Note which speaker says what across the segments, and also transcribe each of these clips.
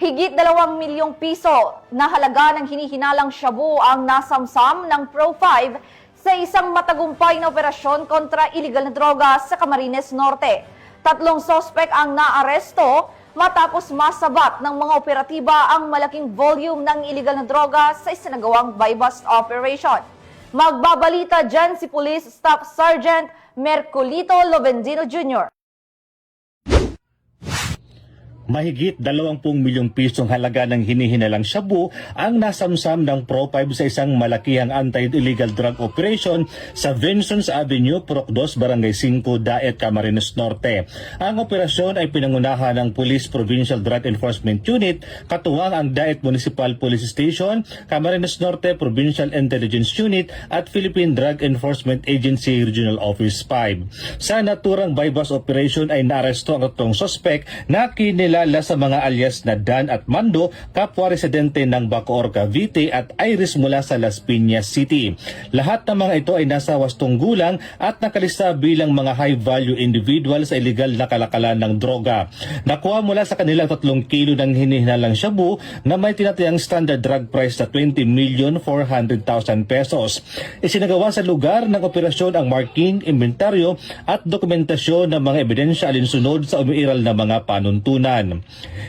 Speaker 1: Higit 2 milyong piso na halaga ng hinihinalang shabu ang nasamsam ng Pro5 sa isang matagumpay na operasyon kontra iligal na droga sa Camarines Norte. 3 sospek ang naaresto matapos masabat ng mga operatiba ang malaking volume ng iligal na droga sa isinagawang buy-bust operation. Magbabalita dyan si Police Staff Sergeant Mercolito Lovendino Jr.
Speaker 2: Mahigit 20 milyong pisong halaga ng hinihinalang shabu ang nasamsam ng Pro5 sa isang malakihang anti-illegal drug operation sa Vincents Avenue, Purok 2, Barangay 5, Daet, Camarines Norte. Ang operasyon ay pinangunahan ng Police Provincial Drug Enforcement Unit, katuwang ang Daet Municipal Police Station, Camarines Norte Provincial Intelligence Unit at Philippine Drug Enforcement Agency Regional Office 5. Sa naturang buy-bust operation ay naaresto ang 3 sospek na kinilala sa mga alias na Dan at Mando, kapwa residente ng Bacoor, Cavite at Iris mula sa Las Piñas City. Lahat ng mga ito ay nasa 8 gulang at nakalista bilang mga high-value individual sa illegal na kalakalan ng droga. Nakuha mula sa kanilang 3 kilo ng hinihinalang shabu na may tinatayang standard drug price na 20,400,000 pesos. Isinagawa sa lugar ng operasyon ang marking, inventaryo at dokumentasyon ng mga ebidensya alinsunod sa umiiral na mga panuntunan.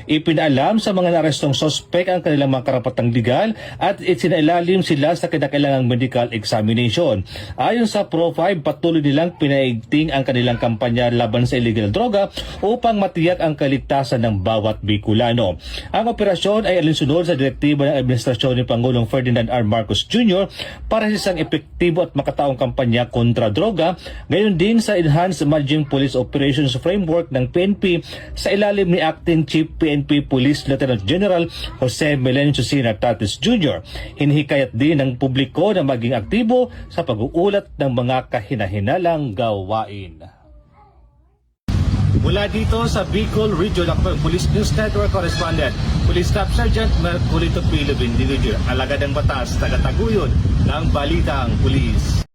Speaker 2: Ipinaalam sa mga narestong sospek ang kanilang mga karapatang legal at isinailalim sila sa kinakailangang medical examination. Ayon sa Pro5, patuloy nilang pinaigting ang kanilang kampanya laban sa illegal droga upang matiyak ang kaligtasan ng bawat Bicolano. Ang operasyon ay alinsunod sa direktiba ng administrasyon ni Pangulong Ferdinand R. Marcos Jr. para sa isang epektibo at makataong kampanya kontra droga, gayon din sa Enhanced Emerging Police Operations Framework ng PNP sa ilalim ni Acting Chief PNP Police Lieutenant General Jose Melencio C. Nartates Jr. Hinihikayat din ng publiko na maging aktibo sa pag-uulat ng mga kahinahinalang gawain. Mula dito sa Bicol Regional Police News Network Correspondent, Police Staff Sergeant Mercolito P. Lovendino Jr., alagad ng batas, tagataguyod ng Balitang Pulis.